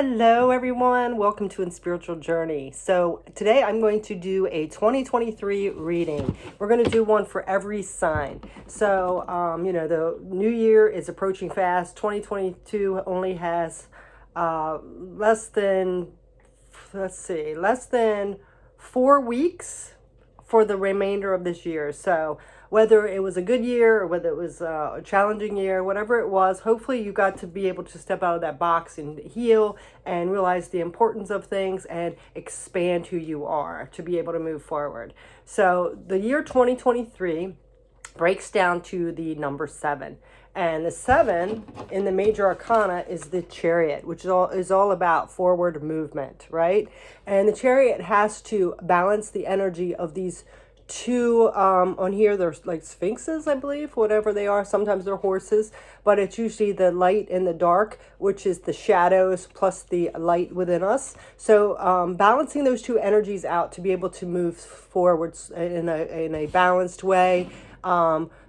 Hello everyone, welcome to In Spiritual Journey. So today I'm going to do a 2023 reading. We're going to do one for every sign. So, the new year is approaching fast. 2022 only has less than 4 weeks for the remainder of this year. So whether it was a good year or whether it was a challenging year, whatever it was, hopefully you got to be able to step out of that box and heal and realize the importance of things and expand who you are to be able to move forward. So the year 2023 breaks down to the number 7. And the 7 in the major arcana is the Chariot, which is all about forward movement, right? And the Chariot has to balance the energy of these two, on here there's like sphinxes, I believe, whatever they are. Sometimes they're horses, but it's usually the light and the dark, which is the shadows plus the light within us. So balancing those two energies out to be able to move forwards in a balanced way.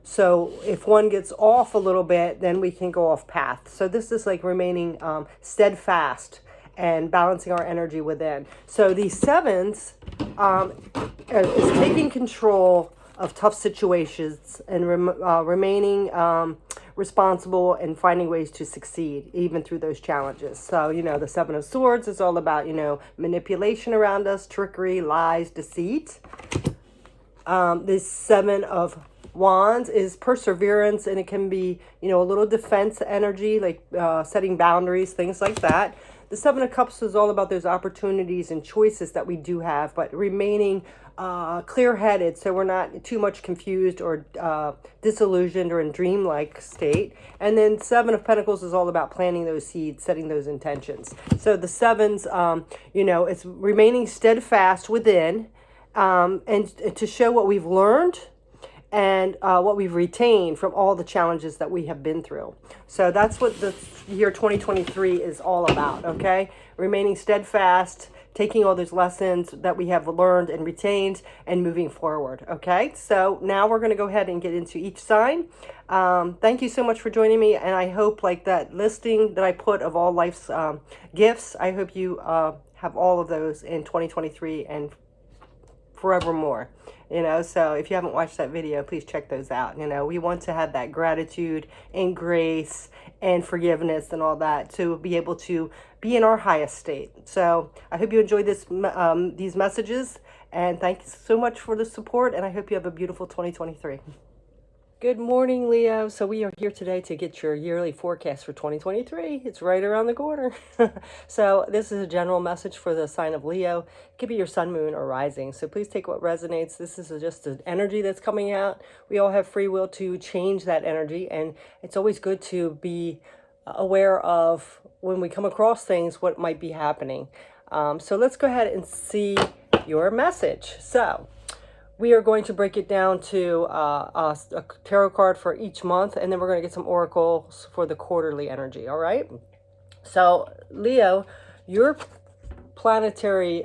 So if one gets off a little bit, then we can go off path. So this is like remaining steadfast and balancing our energy within. So these 7s is taking control of tough situations and remaining responsible and finding ways to succeed even through those challenges. So, the 7 of Swords is all about, manipulation around us, trickery, lies, deceit. This 7 of Wands is perseverance, and it can be, a little defense energy, like setting boundaries, things like that. The 7 of Cups is all about those opportunities and choices that we do have, but remaining clear-headed so we're not too much confused or disillusioned or in dreamlike state. And then 7 of Pentacles is all about planting those seeds, setting those intentions. So the 7s, it's remaining steadfast within, and to show what we've learned and what we've retained from all the challenges that we have been through. So that's what the year 2023 is all about, okay? Remaining steadfast, taking all those lessons that we have learned and retained and moving forward, okay? So now we're going to go ahead and get into each sign. Thank you so much for joining me, and I hope like that listing that I put of all life's gifts, I hope you have all of those in 2023 and forevermore. So if you haven't watched that video, please check those out. We want to have that gratitude and grace and forgiveness and all that to be able to be in our highest state. So I hope you enjoyed these messages, and thanks so much for the support, and I hope you have a beautiful 2023. Good morning, Leo. So we are here today to get your yearly forecast for 2023. It's right around the corner. So this is a general message for the sign of Leo. It could be your sun, moon, or rising. So please take what resonates. This is just an energy that's coming out. We all have free will to change that energy, and it's always good to be aware of when we come across things, what might be happening. So let's go ahead and see your message. So we are going to break it down to a tarot card for each month, and then we're going to get some oracles for the quarterly energy, all right? So, Leo, your planetary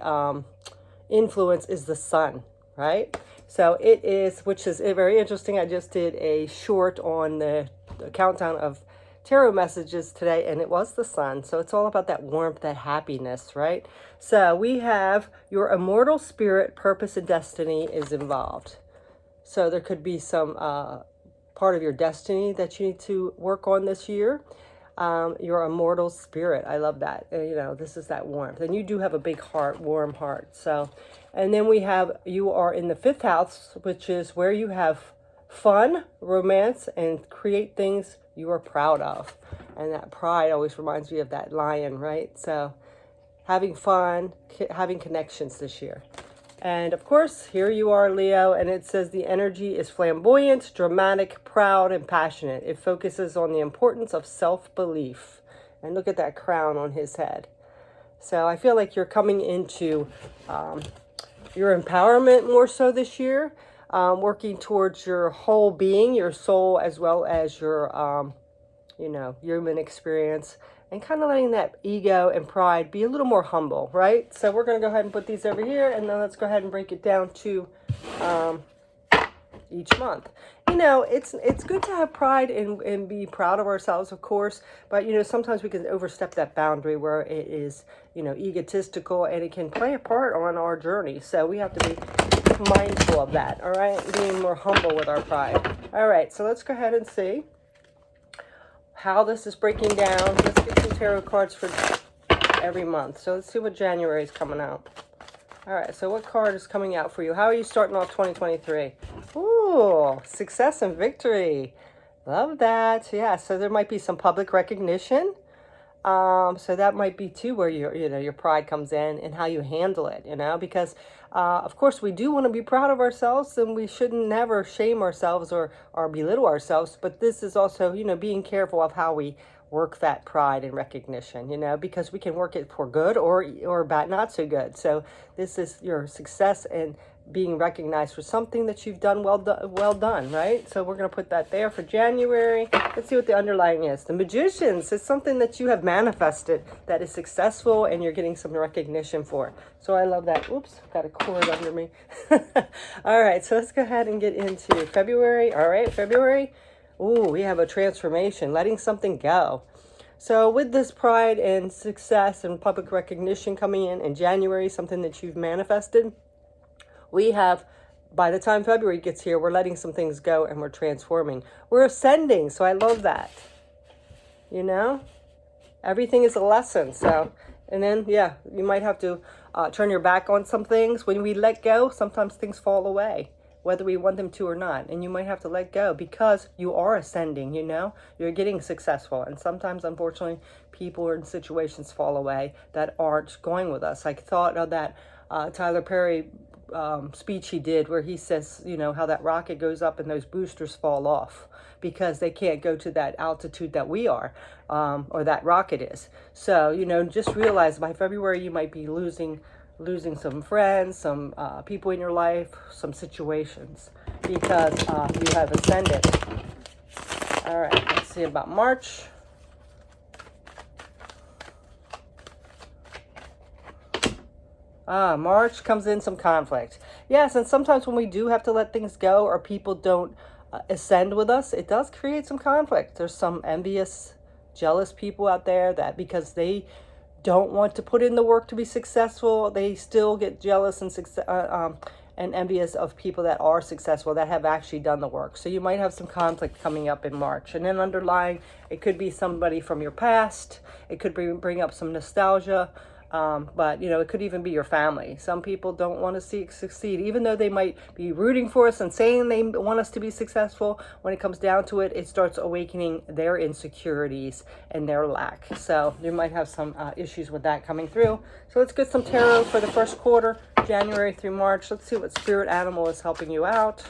influence is the sun, right? So it is, which is very interesting. I just did a short on the countdown of tarot messages today, and it was the sun. So it's all about that warmth, that happiness, right? So we have your immortal spirit, purpose, and destiny is involved. So there could be some part of your destiny that you need to work on this year. Your immortal spirit, I love that. This is that warmth, and you do have a big heart, warm heart. So, and then we have, you are in the 5th house, which is where you have fun, romance, and create things you are proud of. And that pride always reminds me of that lion, right? So having fun, having connections this year. And of course, here you are, Leo, and it says the energy is flamboyant, dramatic, proud, and passionate. It focuses on the importance of self-belief. And look at that crown on his head. So I feel like you're coming into your empowerment more so this year. Working towards your whole being, your soul, as well as your, human experience, and kind of letting that ego and pride be a little more humble, right? So we're going to go ahead and put these over here, and then let's go ahead and break it down to each month. You know, it's good to have pride and be proud of ourselves, of course, but, you know, sometimes we can overstep that boundary where it is, you know, egotistical, and it can play a part on our journey. So we have to be mindful of that, all right? Being more humble with our pride. All right, so let's go ahead and see how this is breaking down. Let's get some tarot cards for every month. So let's see what January is coming out. All right, so what card is coming out for you? How are you starting off 2023? Ooh, success and victory. Love that. Yeah, so there might be some public recognition. So that might be too where your pride comes in and how you handle it, you know, because of course we do want to be proud of ourselves, and we shouldn't never shame ourselves or belittle ourselves. But this is also, you know, being careful of how we work that pride and recognition, you know, because we can work it for good or bad, not so good. So this is your success and being recognized for something that you've done well done, right? So we're going to put that there for January. Let's see what the underlying is. The Magicians is something that you have manifested that is successful and you're getting some recognition for. So I love that. Oops, got a cord under me. All right, so let's go ahead and get into February. All right, February. Ooh, we have a transformation, letting something go. So with this pride and success and public recognition coming in January, something that you've manifested, we have, by the time February gets here, we're letting some things go and we're transforming. We're ascending, so I love that. You know, everything is a lesson. So, and then, yeah, you might have to turn your back on some things. When we let go, sometimes things fall away, whether we want them to or not. And you might have to let go because you are ascending, you know, you're getting successful. And sometimes, unfortunately, people or situations fall away that aren't going with us. I thought of that Tyler Perry speech he did where he says, you know, how that rocket goes up and those boosters fall off because they can't go to that altitude that we are, or that rocket is. So, you know, just realize by February you might be losing some friends, some people in your life, some situations, because you have ascended. All right, let's see about March. March comes in some conflict. Yes, and sometimes when we do have to let things go or people don't ascend with us, it does create some conflict. There's some envious, jealous people out there that because they don't want to put in the work to be successful, they still get jealous and envious of people that are successful, that have actually done the work. So you might have some conflict coming up in March. And then underlying, it could be somebody from your past. It could bring up some nostalgia. But, you know, it could even be your family. Some people don't want to see it succeed, even though they might be rooting for us and saying they want us to be successful. When it comes down to it, it starts awakening their insecurities and their lack. So you might have some issues with that coming through. So let's get some tarot for the first quarter, January through March. Let's see what spirit animal is helping you out.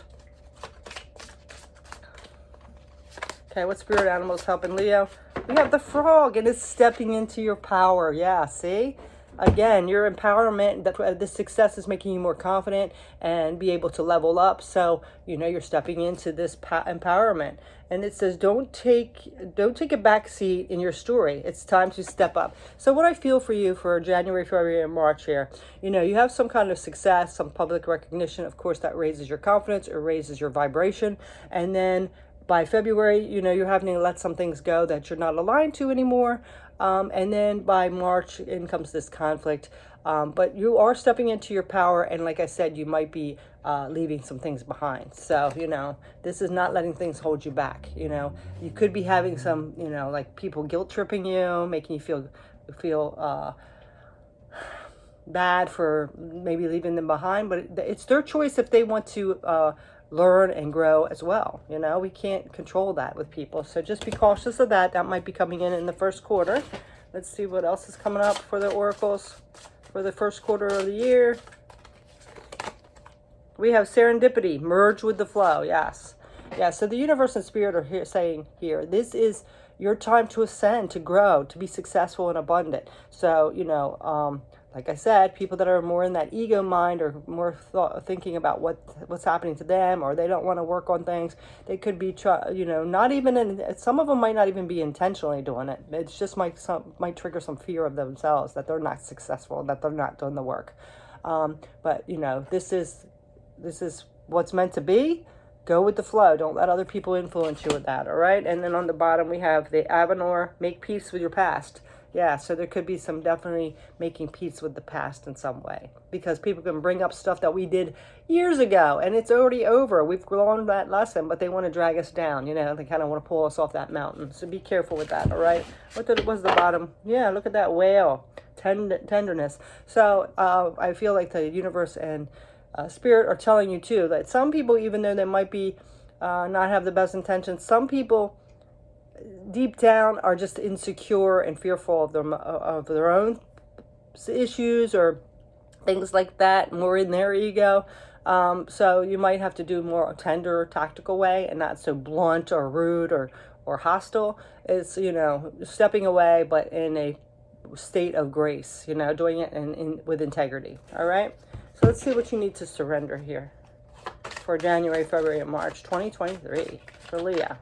Okay, what spirit animal is helping Leo? We have the frog, and it's stepping into your power. Yeah, see? Again, your empowerment, that the success is making you more confident and be able to level up. So, you know, you're stepping into this empowerment. And it says, don't take a back seat in your story. It's time to step up. So what I feel for you for January, February, and March here, you know, you have some kind of success, some public recognition. Of course, that raises your confidence. It raises your vibration. And then by February, you know, you're having to let some things go that you're not aligned to anymore. And then by March, in comes this conflict. But you are stepping into your power. And like I said, you might be leaving some things behind. So, you know, this is not letting things hold you back. You know, you could be having some, you know, like people guilt tripping you, making you feel bad for maybe leaving them behind. But it's their choice if they want to learn and grow as well. You know, we can't control that with people. So just be cautious of that. That might be coming in the first quarter. Let's see what else is coming up for the oracles for the first quarter of the year. We have serendipity, merge with the flow. Yes. Yeah, so the universe and spirit are here saying here, this is your time to ascend, to grow, to be successful and abundant. So, you know, like I said, people that are more in that ego mind or more thinking about what's happening to them, or they don't want to work on things. They could be, you know, not even some of them might not even be intentionally doing it. It's just might trigger some fear of themselves that they're not successful, that they're not doing the work. But you know, this is what's meant to be. Go with the flow. Don't let other people influence you with that, all right? And then on the bottom, we have the Avenor, make peace with your past. Yeah, so there could be some definitely making peace with the past in some way. Because people can bring up stuff that we did years ago, and it's already over. We've learned that lesson, but they want to drag us down, you know? They kind of want to pull us off that mountain. So be careful with that, all right? What was the bottom? Yeah, look at that whale. Tenderness. So I feel like the universe and spirit are telling you too that some people, even though they might be not have the best intentions, some people deep down are just insecure and fearful of their own issues or things like that, more in their ego. So you might have to do more tender, tactical way, and not so blunt or rude or hostile. It's, you know, stepping away, but in a state of grace, you know, doing it with integrity. All right. So let's see what you need to surrender here for January, February, and March 2023 for Leo.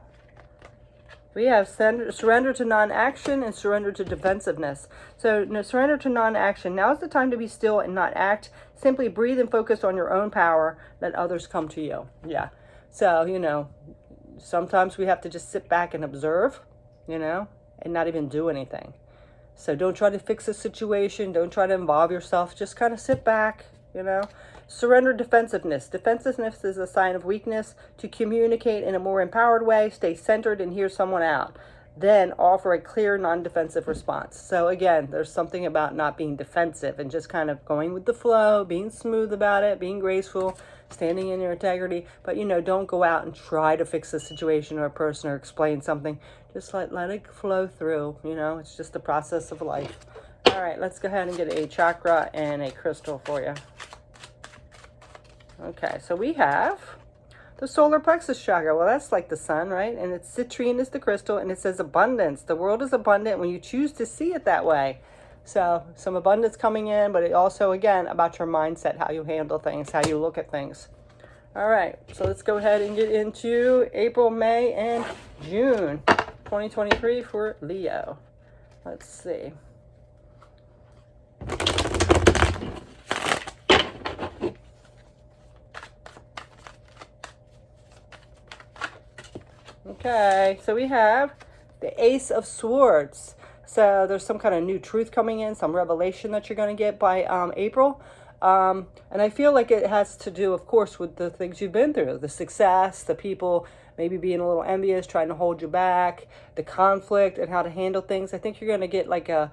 We have surrender to non-action and surrender to defensiveness. So surrender to non-action. Now is the time to be still and not act. Simply breathe and focus on your own power. Let others come to you. Yeah. So, you know, sometimes we have to just sit back and observe, you know, and not even do anything. So don't try to fix a situation. Don't try to involve yourself. Just kind of sit back, you know. Surrender defensiveness. Defensiveness is a sign of weakness. To communicate in a more empowered way, stay centered and hear someone out. Then offer a clear, non-defensive response. So again, there's something about not being defensive and just kind of going with the flow, being smooth about it, being graceful, standing in your integrity. But, you know, don't go out and try to fix a situation or a person or explain something. Just let it flow through, you know. It's just the process of life. All right, let's go ahead and get a chakra and a crystal for you. Okay, so we have the solar plexus chakra. Well, that's like the sun, right? And it's citrine is the crystal, and it says abundance. The world is abundant when you choose to see it that way. So some abundance coming in, but it also, again, about your mindset, how you handle things, how you look at things. All right, so let's go ahead and get into April, May, and June 2023 for Leo. Let's see. Okay, so we have the Ace of Swords. So there's some kind of new truth coming in, some revelation that you're going to get by April. And I feel like it has to do, of course, with the things you've been through, the success, the people maybe being a little envious, trying to hold you back, the conflict and how to handle things. I think you're going to get like a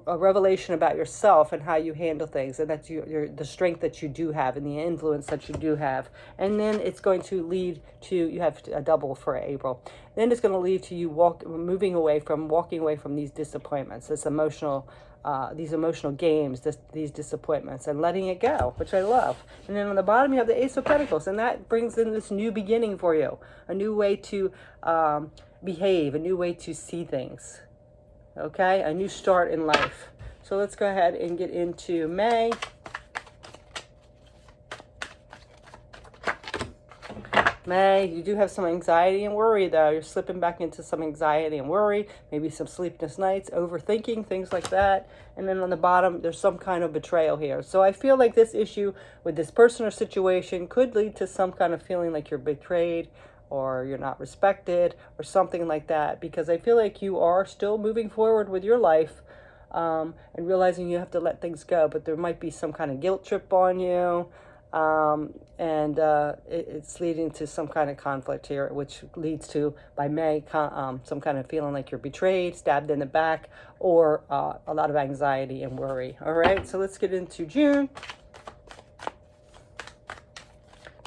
revelation about yourself and how you handle things, and that's the strength that you do have and the influence that you do have. And then it's going to lead to, you have a double for April. Then it's going to lead to you walking away from these disappointments, these emotional games, these disappointments, and letting it go, which I love. And then on the bottom you have the Ace of Pentacles, and that brings in this new beginning for you, a new way to behave, a new way to see things. Okay, a new start in life. So let's go ahead and get into May. May, you do have some anxiety and worry though. You're slipping back into some anxiety and worry, maybe some sleepless nights, overthinking, things like that. And then on the bottom, there's some kind of betrayal here. So I feel like this issue with this person or situation could lead to some kind of feeling like you're betrayed, or you're not respected, or something like that, because I feel like you are still moving forward with your life, and realizing you have to let things go, but there might be some kind of guilt trip on you, and it's leading to some kind of conflict here, which leads to, by May, some kind of feeling like you're betrayed, stabbed in the back, or a lot of anxiety and worry. All right, so let's get into June.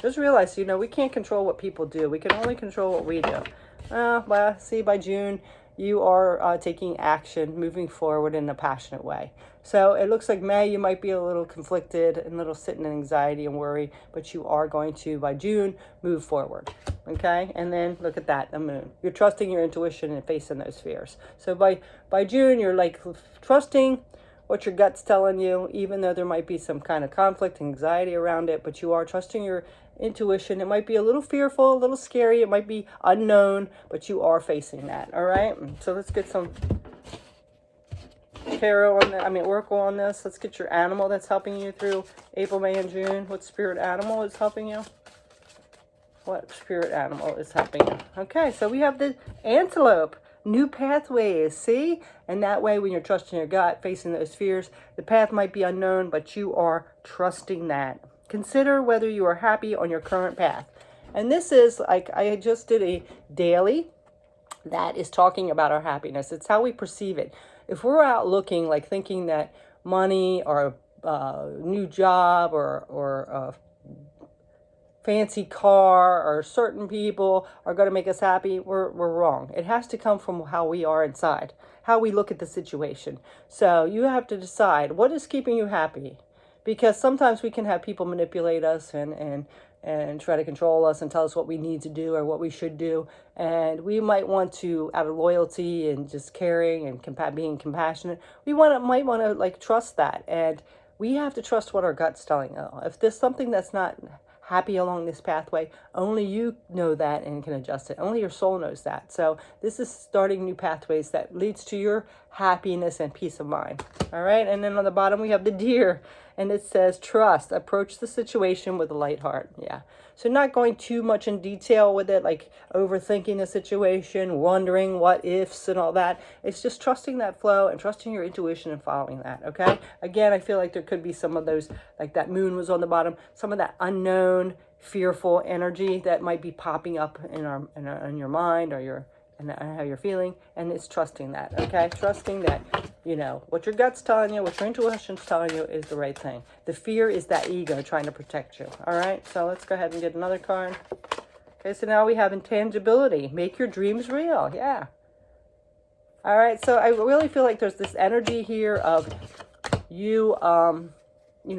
Just realize, you know, we can't control what people do. We can only control what we do. Well, see, by June, you are taking action, moving forward in a passionate way. So it looks like May, you might be a little conflicted and a little sitting in anxiety and worry, but you are going to, by June, move forward. Okay? And then look at that, the moon. You're trusting your intuition and facing those fears. So by June, you're like trusting what your gut's telling you, even though there might be some kind of conflict, anxiety around it, but you are trusting your intuition. It might be a little fearful, a little scary, it might be unknown, but you are facing that. All right, so let's get some tarot on that, oracle on this. Let's get your animal that's helping you through April, May, and June. What spirit animal is helping you? What spirit animal is helping you? Okay, so we have the antelope. New pathways, see? And that way, when you're trusting your gut, facing those fears, the path might be unknown, but you are trusting that. Consider whether you are happy on your current path. And this is, like, I just did a daily that is talking about our happiness. It's how we perceive it. If we're out looking, like thinking that money or a new job or a fancy car or certain people are going to make us happy, we're wrong. It has to come from how we are inside, how we look at the situation. So you have to decide what is keeping you happy, because sometimes we can have people manipulate us and try to control us and tell us what we need to do or what we should do. And we might want to, out of loyalty and just caring and being compassionate, might want to like trust that. And we have to trust what our gut's telling us. If there's something that's not happy along this pathway, only you know that and can adjust it. Only your soul knows that. So this is starting new pathways that leads to your happiness and peace of mind. All right. And then on the bottom, we have the deer, and it says, trust, approach the situation with a light heart. Yeah. So not going too much in detail with it, like overthinking the situation, wondering what ifs and all that. It's just trusting that flow and trusting your intuition and following that. Okay. Again, I feel like there could be some of those, like that moon was on the bottom, some of that unknown, fearful energy that might be popping up in your mind or and how you're feeling, and it's trusting that. Okay, trusting that what your gut's telling you, what your intuition's telling you is the right thing. The fear is that ego trying to protect you. All right, so let's go ahead and get another card. Okay, so now we have intangibility. Make your dreams real. Yeah. All right, so I really feel like there's this energy here of you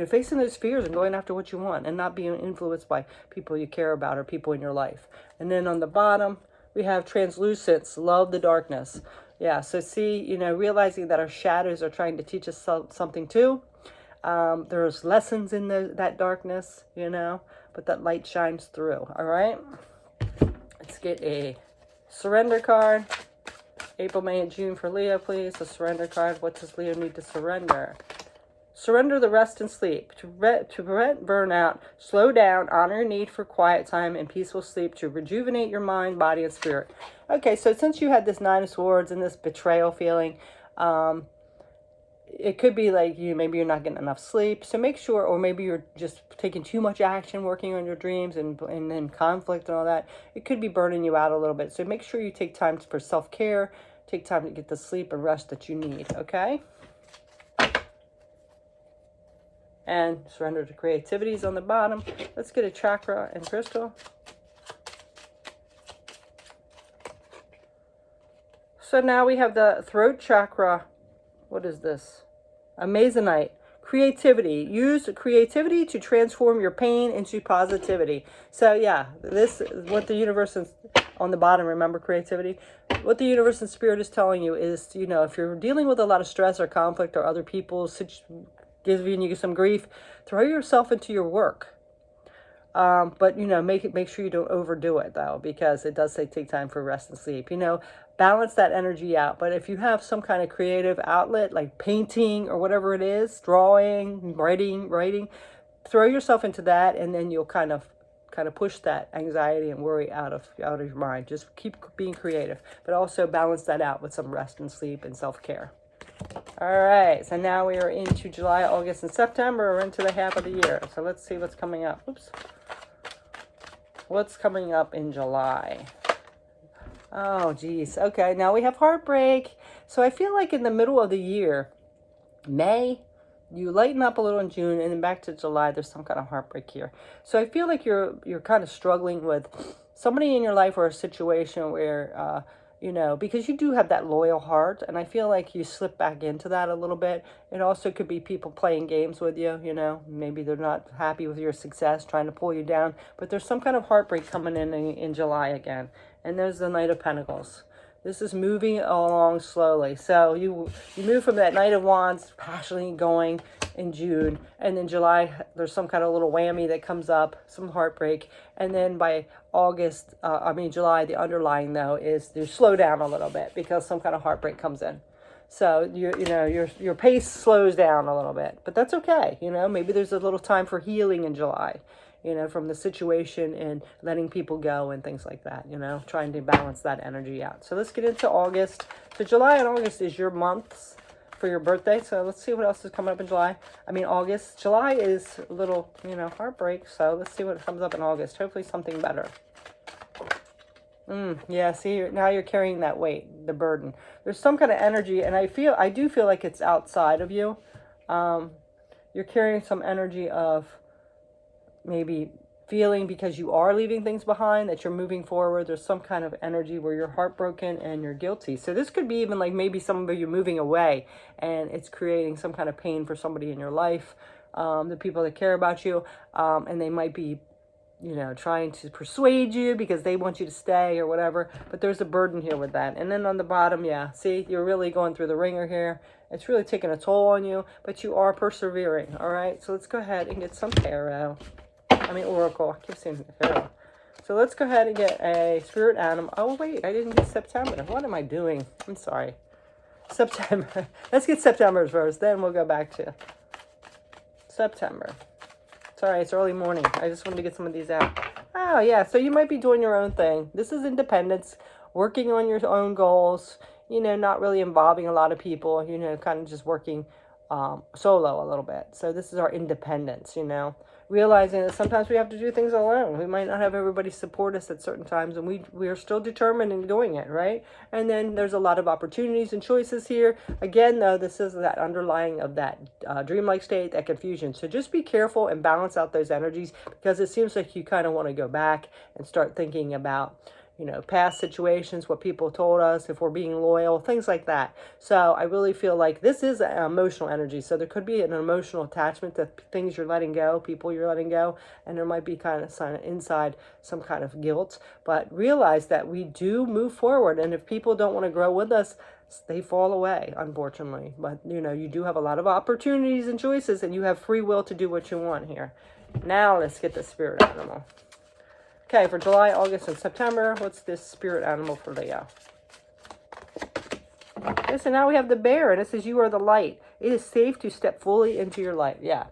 facing those fears and going after what you want and not being influenced by people you care about or people in your life. And then on the bottom, we have translucence, love the darkness. Yeah, so see, realizing that our shadows are trying to teach us something too. There's lessons in that darkness, but that light shines through. All right, let's get a surrender card. April, May, and June for Leo, please. A surrender card. What does Leo need to surrender? Surrender the rest and sleep. To prevent burnout, slow down, honor your need for quiet time and peaceful sleep to rejuvenate your mind, body, and spirit. Okay, so since you had this Nine of Swords and this betrayal feeling, it could be like maybe you're not getting enough sleep. So make sure, or maybe you're just taking too much action working on your dreams and then conflict and all that. It could be burning you out a little bit. So make sure you take time for self-care, take time to get the sleep and rest that you need, okay? And surrender to creativity is on the bottom. Let's get a chakra and crystal. So now we have the throat chakra. What is this? Amazonite. Creativity. Use creativity to transform your pain into positivity. So yeah, this is what the universe is on the bottom. Remember creativity? What the universe and spirit is telling you is, if you're dealing with a lot of stress or conflict or other people's giving you some grief, throw yourself into your work. But make sure you don't overdo it though, because it does take time for rest and sleep. Balance that energy out. But if you have some kind of creative outlet like painting or whatever it is, drawing, writing, throw yourself into that, and then you'll kind of push that anxiety and worry out of your mind. Just keep being creative, but also balance that out with some rest and sleep and self-care. All right, so now we are into July, August, and September. We're into the half of the year. So let's see what's coming up. Oops. What's coming up in July? Oh, geez. Okay, now we have heartbreak. So I feel like in the middle of the year, May, you lighten up a little in June, and then back to July, there's some kind of heartbreak here. So I feel like you're kind of struggling with somebody in your life or a situation where because you do have that loyal heart, and I feel like you slip back into that a little bit. It also could be people playing games with you, maybe they're not happy with your success, trying to pull you down, but there's some kind of heartbreak coming in July again. And there's the Knight of Pentacles. This is moving along slowly. So you move from that Knight of Wands, passionately going in June, and then July, there's some kind of little whammy that comes up, some heartbreak, and then by July, the underlying though is you slow down a little bit because some kind of heartbreak comes in. So your pace slows down a little bit, but that's okay. Maybe there's a little time for healing in July. you know, from the situation and letting people go and things like that, you know, trying to balance that energy out. So let's get into August. So July and August is your months for your birthday. So let's see what else is coming up in July. I mean, August. July is a little, you know, heartbreak. So let's see what comes up in August. Hopefully something better. Yeah, see, now you're carrying that weight, the burden. There's some kind of energy, and I do feel like it's outside of you. You're carrying some energy of maybe feeling because you are leaving things behind, that you're moving forward. There's some kind of energy where you're heartbroken and you're guilty. So this could be even like maybe some of you moving away, and it's creating some kind of pain for somebody in your life, the people that care about you, and they might be, you know, trying to persuade you because they want you to stay or whatever. But there's a burden here with that. And then on the bottom, yeah, see, you're really going through the ringer here. It's really taking a toll on you, but you are persevering, all right? So let's go ahead and get some tarot. Oracle. I keep saying tarot. So let's go ahead and get a spirit animal. Oh, wait, I didn't get September. What am I doing? I'm sorry. September. Let's get September first, then we'll go back to September. Sorry, it's early morning. I just wanted to get some of these out. Oh, yeah. So you might be doing your own thing. This is independence, working on your own goals, you know, not really involving a lot of people, you know, kind of just working solo a little bit. So this is our independence, you know, realizing that sometimes we have to do things alone. We might not have everybody support us at certain times, and we are still determined in doing it, right? And then there's a lot of opportunities and choices here. Again, though, this is that underlying of that dreamlike state, that confusion. So just be careful and balance out those energies, because it seems like you kind of want to go back and start thinking about, you know, past situations, what people told us, if we're being loyal, things like that. So I really feel like this is an emotional energy. So there could be an emotional attachment to things you're letting go, people you're letting go, and there might be kind of inside some kind of guilt. But realize that we do move forward, and if people don't want to grow with us, they fall away, unfortunately. But, you know, you do have a lot of opportunities and choices, and you have free will to do what you want here. Now let's get the spirit animal. Okay, for July, August, and September, what's this spirit animal for Leo? Okay, so now we have the bear, and it says, you are the light. It is safe to step fully into your light. Yeah.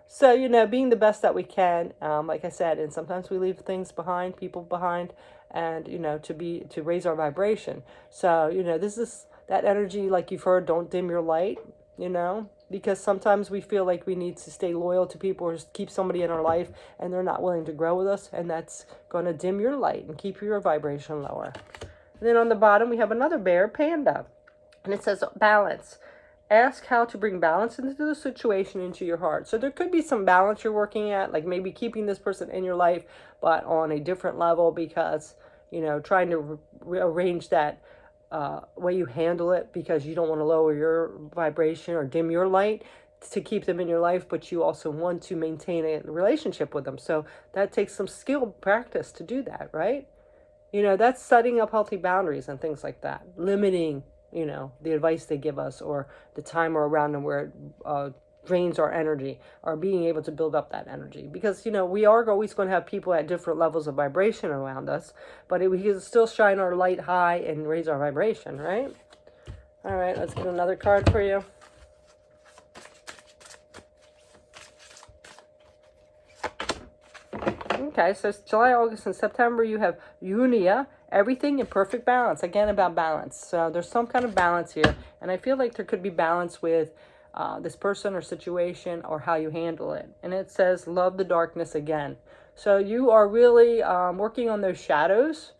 So, you know, being the best that we can, like I said, and sometimes we leave things behind, people behind, and, you know, to raise our vibration. So, you know, this is that energy, like you've heard, don't dim your light, you know, because sometimes we feel like we need to stay loyal to people or just keep somebody in our life and they're not willing to grow with us, and that's going to dim your light and keep your vibration lower. And then on the bottom we have another bear, panda, and it says balance. Ask how to bring balance into the situation, into your heart. So there could be some balance you're working at, like maybe keeping this person in your life but on a different level, because, you know, trying to arrange that way you handle it, because you don't want to lower your vibration or dim your light to keep them in your life, but you also want to maintain a relationship with them. So that takes some skill practice to do that, right? You know, that's setting up healthy boundaries and things like that, limiting, you know, the advice they give us or the timer around them where it drains our energy, or being able to build up that energy, because, you know, we are always going to have people at different levels of vibration around us, but we can still shine our light high and raise our vibration, right? All right, let's get another card for you. Okay, so it's July, August, and September. You have Unia, everything in perfect balance. Again, about balance. So there's some kind of balance here, and I feel like there could be balance with this person or situation, or how you handle it. And it says, love the darkness again. So you are really working on those shadows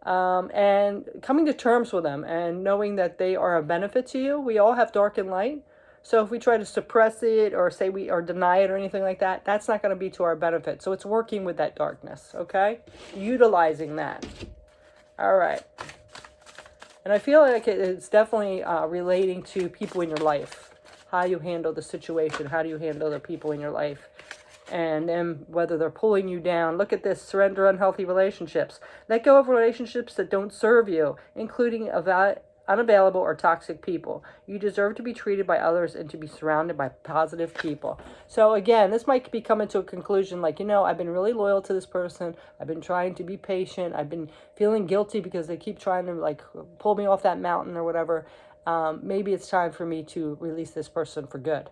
and coming to terms with them and knowing that they are a benefit to you. We all have dark and light. So if we try to suppress it or say or deny it or anything like that, that's not going to be to our benefit. So it's working with that darkness, okay? Utilizing that. All right. And I feel like it's definitely relating to people in your life. How you handle the situation, how do you handle the people in your life, and then whether they're pulling you down. Look at this, surrender unhealthy relationships. Let go of relationships that don't serve you, including unavailable or toxic people. You deserve to be treated by others and to be surrounded by positive people. So again, this might be coming to a conclusion like, you know, I've been really loyal to this person. I've been trying to be patient. I've been feeling guilty because they keep trying to like pull me off that mountain or whatever. Maybe it's time for me to release this person for good.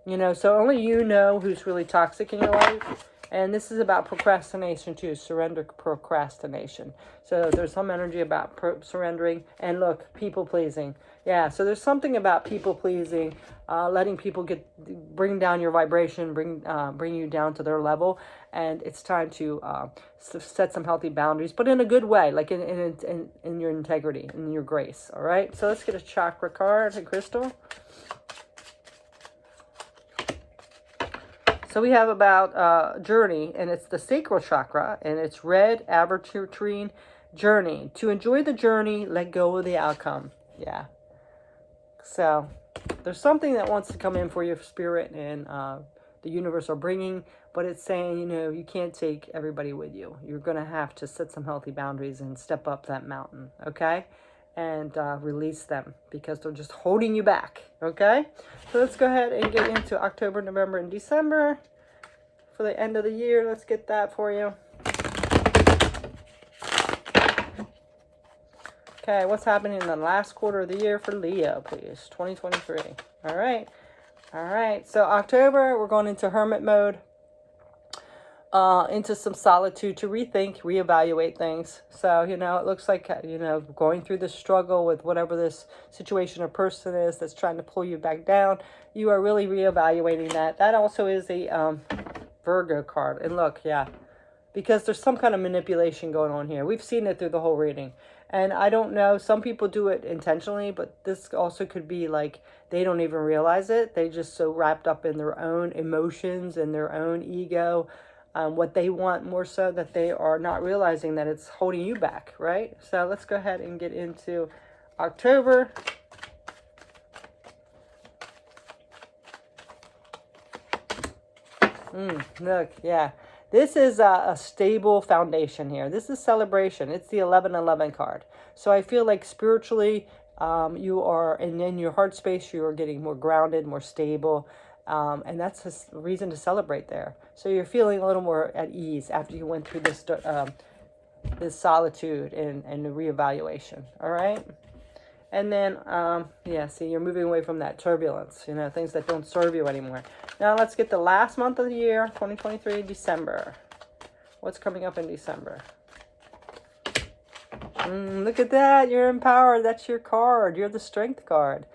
You know, so only you know who's really toxic in your life. And this is about procrastination too. Surrender procrastination. So there's some energy about surrendering. And look, people pleasing. Yeah, so there's something about people pleasing, letting people bring down your vibration, bring you down to their level. And it's time to set some healthy boundaries, but in a good way, like in your integrity, in your grace. All right, so let's get a chakra card, a crystal. So we have about journey, and it's the sacral chakra, and it's red, aberturine, journey. To enjoy the journey, let go of the outcome. Yeah. So there's something that wants to come in for your spirit, and the universe are bringing, but it's saying, you know, you can't take everybody with you. You're going to have to set some healthy boundaries and step up that mountain, okay? And release them because they're just holding you back, okay? So let's go ahead and get into October, November, and December for the end of the year. Let's get that for you. Okay, what's happening in the last quarter of the year for Leo, please? 2023. All right. All right. So October, we're going into hermit mode. Into some solitude to rethink, reevaluate things. So, you know, it looks like, you know, going through the struggle with whatever this situation or person is that's trying to pull you back down. You are really reevaluating that. That also is a Virgo card. And look, yeah, because there's some kind of manipulation going on here. We've seen it through the whole reading. And I don't know, some people do it intentionally, but this also could be like they don't even realize it. They just so wrapped up in their own emotions and their own ego, what they want more so, that they are not realizing that it's holding you back, right? So let's go ahead and get into October. Look, yeah. This is a stable foundation here. This is celebration. It's the 1111 card. So I feel like spiritually, you are, and in your heart space, you are getting more grounded, more stable. And that's a reason to celebrate there. So you're feeling a little more at ease after you went through this this solitude and the reevaluation. All right. And then, yeah, see, you're moving away from that turbulence, you know, things that don't serve you anymore. Now let's get the last month of the year, 2023, December. What's coming up in December? Look at that. You're empowered. That's your card. You're the strength card.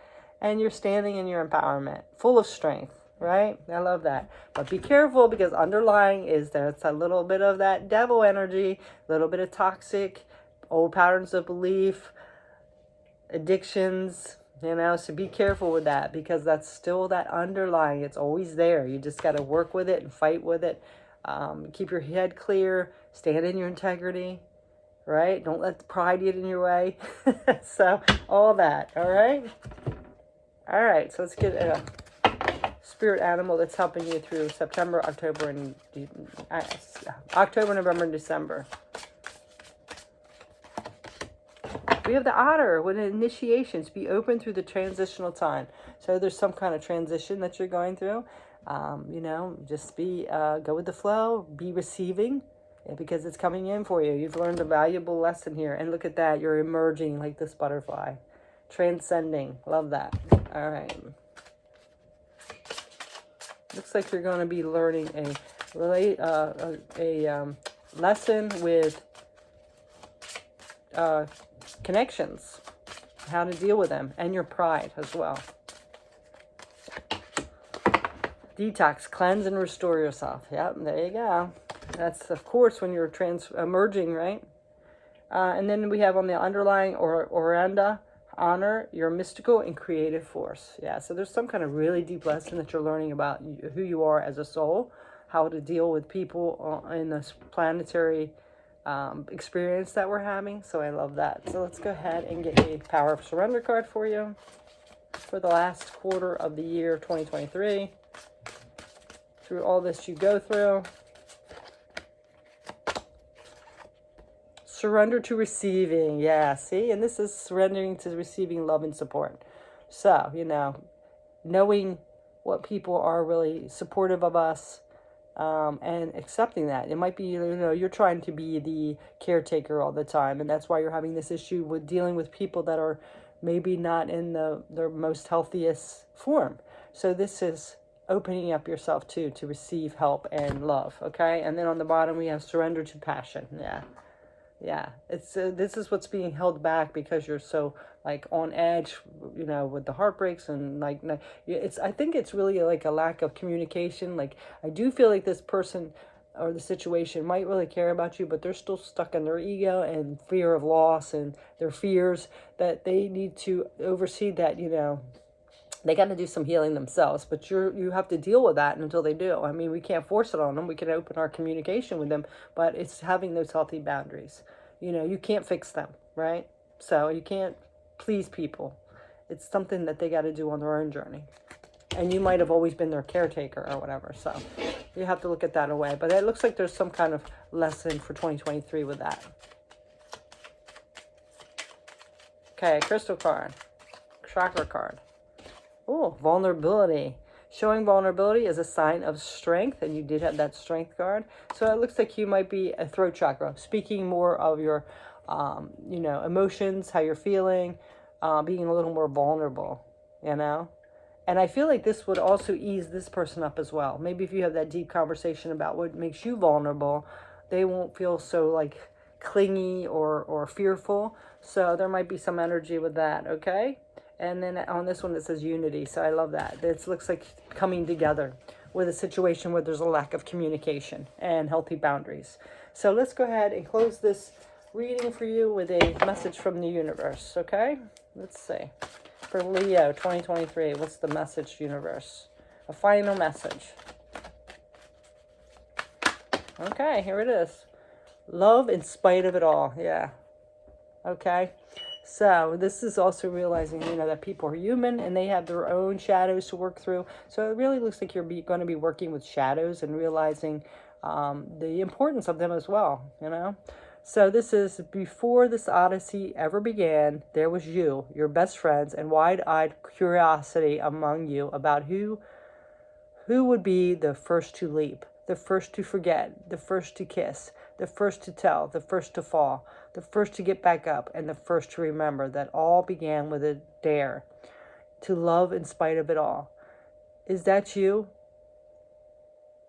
And you're standing in your empowerment, full of strength, right? I love that. But be careful, because underlying is there's a little bit of that devil energy, a little bit of toxic, old patterns of belief, addictions, you know, so be careful with that, because that's still that underlying. It's always there. You just got to work with it and fight with it. Keep your head clear, stand in your integrity, right? Don't let the pride get in your way. So all that. All right. All right. So let's get a spirit animal that's helping you through September, October, and October, November, and December. We have the otter with initiations. Be open through the transitional time. So there's some kind of transition that you're going through. You know, just go with the flow. Be receiving, because it's coming in for you. You've learned a valuable lesson here. And look at that. You're emerging like this butterfly. Transcending. Love that. All right. Looks like you're going to be learning a lesson with connections, how to deal with them, and your pride as well. Detox, cleanse, and restore yourself. Yep, there you go. That's, of course, when you're emerging, right? And then we have on the underlying oranda, honor your mystical and creative force. Yeah, so there's some kind of really deep lesson that you're learning about who you are as a soul, how to deal with people in this planetary experience that we're having. So I love that. So let's go ahead and get a Power of Surrender card for you for the last quarter of the year 2023. Through all this you go through. Surrender to receiving. Yeah, see? And this is surrendering to receiving love and support. So, you know, knowing what people are really supportive of us, and accepting that. It might be, you know, you're trying to be the caretaker all the time, and that's why you're having this issue with dealing with people that are maybe not in their most healthiest form. So this is opening up yourself to receive help and love. Okay. And then on the bottom, we have surrender to passion. Yeah. Yeah, it's this is what's being held back because you're so like on edge, with the heartbreaks and like it's. I think it's really like a lack of communication. Like I do feel like this person or the situation might really care about you, but they're still stuck in their ego and fear of loss and their fears that they need to oversee that. They got to do some healing themselves, but you have to deal with that until they do. I mean, we can't force it on them. We can open our communication with them, but it's having those healthy boundaries. You can't fix them, right? So you can't please people. It's something that they got to do on their own journey. And you might have always been their caretaker or whatever. So you have to look at that away. But it looks like there's some kind of lesson for 2023 with that. Okay, crystal card. Chakra card. Oh, vulnerability. Showing vulnerability is a sign of strength, and you did have that strength card. So it looks like you might be a throat chakra, speaking more of your, emotions, how you're feeling, being a little more vulnerable, And I feel like this would also ease this person up as well. Maybe if you have that deep conversation about what makes you vulnerable, they won't feel so like clingy or fearful. So there might be some energy with that, okay? And then on this one, it says unity. So I love that. It looks like coming together with a situation where there's a lack of communication and healthy boundaries. So let's go ahead and close this reading for you with a message from the universe, okay? Let's see. For Leo 2023, what's the message, universe? A final message. Okay, here it is. Love in spite of it all. Yeah. Okay. So this is also realizing, that people are human and they have their own shadows to work through. So it really looks like you're going to be working with shadows and realizing the importance of them as well, So this is, before this odyssey ever began, there was you, your best friends, and wide-eyed curiosity among you about who would be the first to leap, the first to forget, the first to kiss, the first to tell, the first to fall, the first to get back up, and the first to remember that all began with a dare to love in spite of it all. Is that you?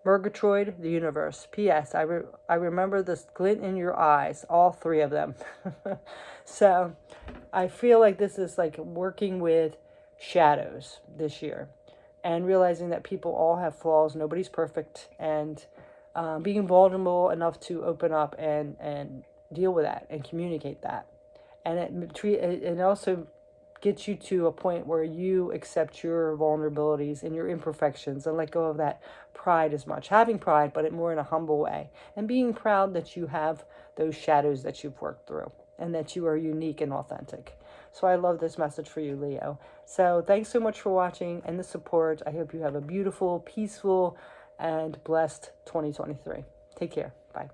Murgatroyd, the universe. P.S. I remember this glint in your eyes, all three of them. So I feel like this is like working with shadows this year and realizing that people all have flaws. Nobody's perfect. And being vulnerable enough to open up and deal with that and communicate that. And it also gets you to a point where you accept your vulnerabilities and your imperfections and let go of that pride as much. Having pride, but more in a humble way. And being proud that you have those shadows that you've worked through and that you are unique and authentic. So I love this message for you, Leo. So thanks so much for watching and the support. I hope you have a beautiful, peaceful, and blessed 2023. Take care. Bye.